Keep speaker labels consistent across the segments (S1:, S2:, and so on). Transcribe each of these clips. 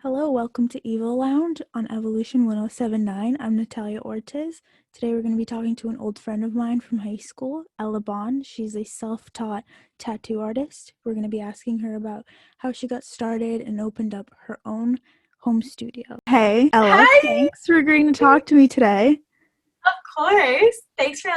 S1: Hello, welcome to Evil Lounge on Evolution 1079. I'm Natalia Ortiz. Today we're going to be talking to an old friend of mine from high school, Ella Bond. She's a self-taught tattoo artist. We're going to be asking her about how she got started and opened up her own home studio. Hey, Ella,
S2: Hi!
S1: thanks for agreeing to talk to me today.
S2: Of course. Thanks for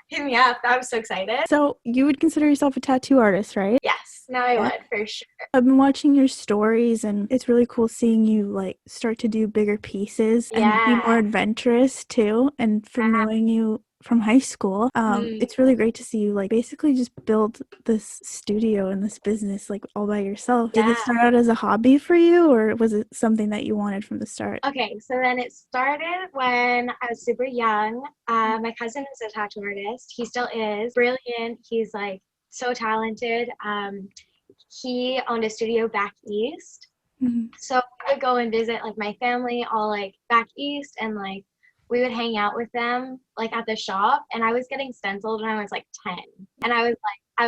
S2: hitting me up. I was so excited.
S1: So, you would consider yourself a tattoo artist, right?
S2: Yes, now I
S1: Yeah.
S2: would for sure.
S1: I've been watching your stories and it's really cool seeing you start to do bigger pieces and be more
S2: Yeah.
S1: adventurous too. And from knowing you from high school,
S2: Mhm.
S1: it's really great to see you basically just build this studio and this business all by yourself. Did it
S2: Yeah.
S1: start out as a hobby for you or was it something that you wanted from the start?
S2: Okay, so then it started when I was super young. My cousin is a tattoo artist. He still is brilliant. He's so talented. He owned a studio back east.
S1: Mhm.
S2: So I would go and visit my family all back east, and we would hang out with them at the shop. And I was getting stenciled when I was 10. And I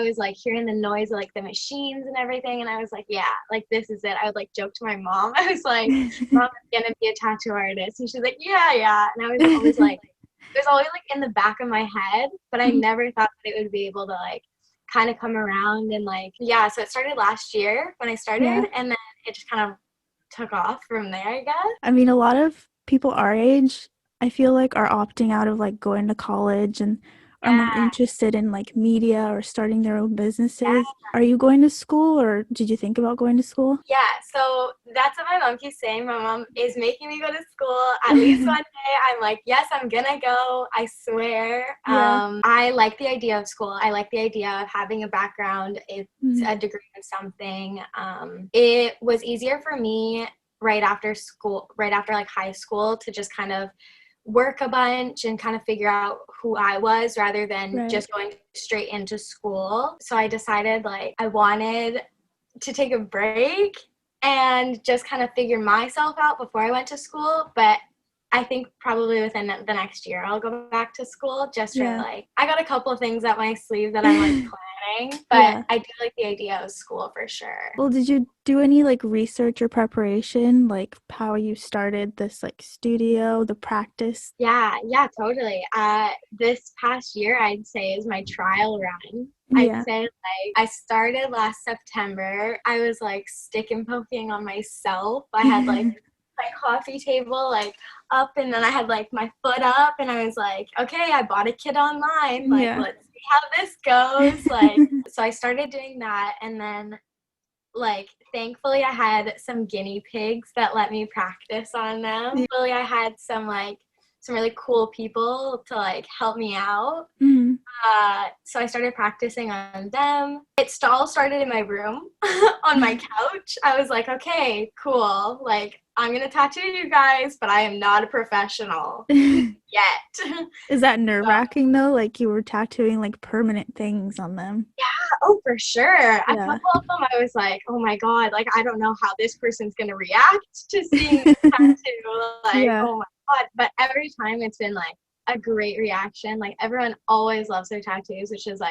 S2: was hearing the noise of the machines and everything, and I was like, yeah, this is it. I would joke to my mom. I was like, Mom, I'm gonna be a tattoo artist. And she's like, yeah, yeah. And I was always it was always in the back of my head, but I never thought that it would be able to kind of come around. And yeah, so it started last year when I
S1: Yeah.
S2: started, and then it just kind of took off from there, I guess.
S1: I mean, a lot of people our age, I feel are opting out of going to college and are more
S2: Yeah,
S1: interested in media or starting their own
S2: yeah,
S1: businesses. Are you going to school or did you think about going to school?
S2: yeah. So that's what my mom keeps saying. My mom is making me go to school at least one day. I'm like, yes, I'm gonna go. I swear.
S1: Yeah.
S2: I like the idea of school. I like the idea of having a background. It's
S1: Mhm.
S2: a degree in something. It was easier for me right after school, right after high school, to just kind of work a bunch and kind of figure out who I was rather than
S1: Right.
S2: just going straight into school. So I decided I wanted to take a break and just kind of figure myself out before I went to school. But I think probably within the next year I'll go back to school just for
S1: Yeah.
S2: I got a couple of things up my sleeve that I'm planning, but
S1: Yeah.
S2: I do like the idea of school for sure.
S1: Well, did you do any research or preparation, how you started this studio, the practice?
S2: Yeah, yeah, totally. This past year, I'd say, is my trial run. I'd
S1: Yeah.
S2: say I started last September. I was stick and poking on myself. I had my coffee table up, and then I had my foot up, and I was like, okay, I bought a kit online.
S1: Yeah.
S2: Let's see how this goes. So I started doing that, and then thankfully I had some guinea pigs that let me practice on them.
S1: Yeah.
S2: Thankfully I had some really cool people to help me out.
S1: Mhm.
S2: So I started practicing on them. It all started in my room on my couch. I was like, okay, cool. I'm gonna tattoo you guys, but I am not a professional yet.
S1: Is that nerve-wracking though? You were tattooing permanent things on them.
S2: Yeah, oh, for sure. A couple
S1: Yeah.
S2: of them, I was like, oh my God, I don't know how this person's gonna react to seeing this tattoo.
S1: Yeah.
S2: Oh my God. But every time it's been a great reaction. Everyone always loves their tattoos, which is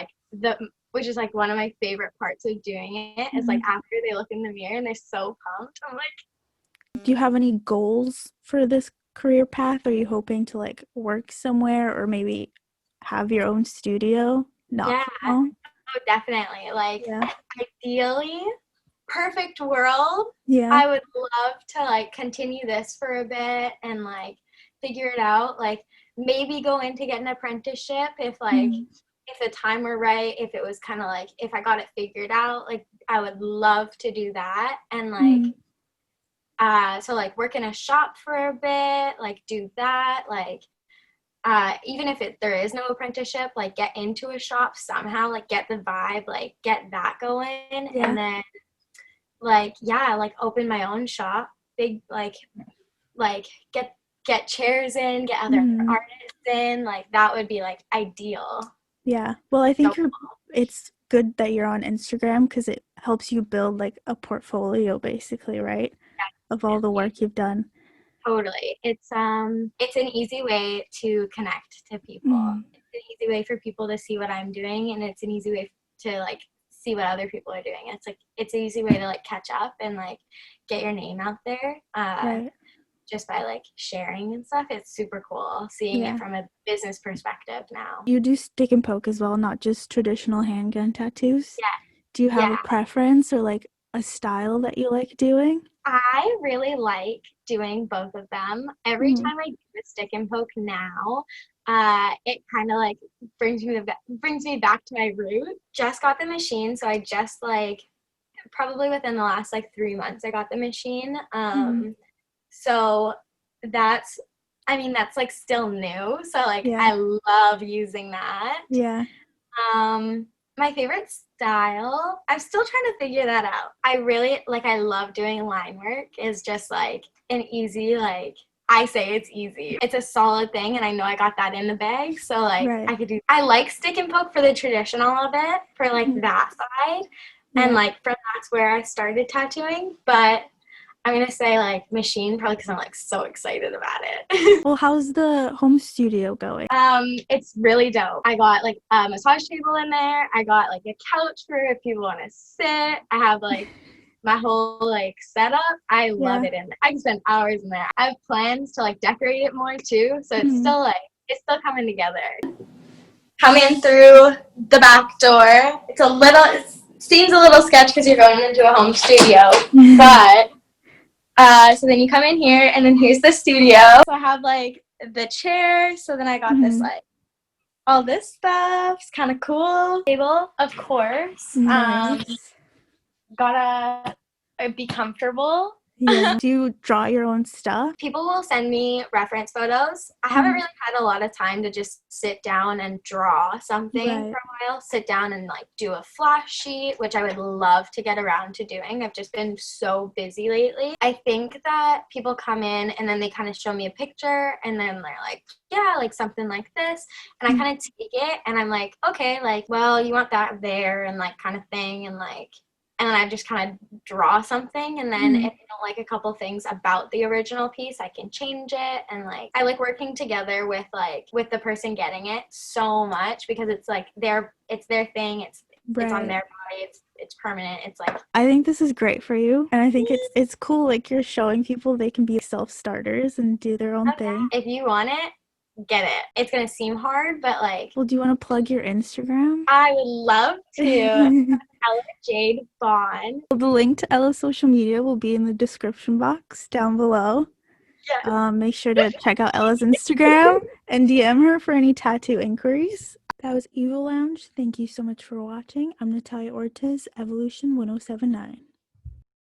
S2: one of my favorite parts of doing it. Is
S1: Mhm.
S2: after they look in the mirror and they're so pumped. I'm like,
S1: Do you have any goals for this career path? Are you hoping to work somewhere or maybe have your own studio? Not
S2: yeah,
S1: for long?
S2: oh, definitely.
S1: Yeah.
S2: Ideally, perfect world,
S1: Yeah.
S2: I would love to continue this for a bit and figure it out. Maybe go in to get an apprenticeship
S1: Mhm.
S2: if the time were right, if it was kind of if I got it figured out, I would love to do that. And
S1: Mhm.
S2: so work in a shop for a bit, do that, even if there is no apprenticeship, get into a shop somehow, get the vibe, get that going.
S1: Yeah.
S2: And then yeah, open my own shop, big, like get chairs in, get other
S1: Mhm.
S2: artists in, that would be ideal.
S1: Yeah. Well, I
S2: So
S1: think it's good that you're on Instagram because it helps you build a portfolio basically, right? Of all the
S2: definitely,
S1: work you've done.
S2: totally. It's an easy way to connect to people.
S1: Mhm.
S2: It's an easy way for people to see what I'm doing, and it's an easy way to see what other people are doing. It's like it's an easy way to like catch up and like get your name out there.
S1: Right.
S2: Just by like sharing and stuff. It's super cool seeing
S1: Yeah.
S2: it from a business perspective now.
S1: You do stick and poke as well, not just traditional handgun tattoos.
S2: Yeah.
S1: Do you have a
S2: Yeah.
S1: preference or like a style that you like doing?
S2: I really like doing both of them. Every
S1: Mhm.
S2: time I do a stick and poke now, it kind of like brings me back to my root. Just got the machine, so I just like probably within the last like 3 months I got the machine.
S1: Mhm.
S2: So that's I mean that's like still new. So like
S1: Yeah.
S2: I love using that.
S1: Yeah.
S2: Um, my favorite style, I'm still trying to figure that out. I really like I love doing line work is just like an easy like I say it's easy. It's a solid thing and I know I got that in the bag. So like
S1: Right.
S2: I like stick and poke for the traditional of it, for like
S1: Mhm.
S2: that side. And
S1: Yeah.
S2: like from that's where I started tattooing. But I'm gonna say like machine probably because I'm like so excited about it.
S1: Well, how's the home studio going?
S2: It's really dope. I got like a massage table in there. I got like a couch for if people want to sit. I have like my whole like setup. I love
S1: Yeah.
S2: it in there. I can spend hours in there. I have plans to like decorate it more too. So
S1: Mhm.
S2: it's still coming together. Coming through the back door. It seems a little sketch because you're going into a home studio, but so then you come in here, and then here's the studio. So I have like the chair. So then I got this
S1: Mhm.
S2: like all this stuff. It's kind of cool. Table, of course.
S1: Nice.
S2: Gotta be comfortable.
S1: Yeah. Do you draw your own stuff?
S2: People will send me reference photos. I haven't
S1: Mhm.
S2: really had a lot of time to just sit down and draw something
S1: Right.
S2: for a while. Sit down and like do a flash sheet, which I would love to get around to doing. I've just been so busy lately. I think that people come in and then they kind of show me a picture and then they're like, yeah, like something like this. And I
S1: Mhm.
S2: kind of take it and I'm like, okay, like, well, you want that there and like kind of thing. And then I just kind of draw something, and then if
S1: Mhm.
S2: I don't like a couple things about the original piece, I can change it. And like I like working together with the person getting it so much because it's like it's their thing, it's on
S1: Right.
S2: their body, it's permanent. It's like
S1: I think this is great for you, and I think it's cool. Like you're showing people they can be self-starters and do their own thing.
S2: if you want it, get it. It's gonna seem hard, but like
S1: Well, do you want to plug your Instagram?
S2: I would love to.
S1: The
S2: Ella Jade Bond.
S1: link to Ella's social media will be in the description box down below.
S2: Yes.
S1: Make sure to check out Ella's Instagram and DM her for any tattoo inquiries. That was Evil Lounge. Thank you so much for watching. I'm Natalia Ortiz, Evolution 1079.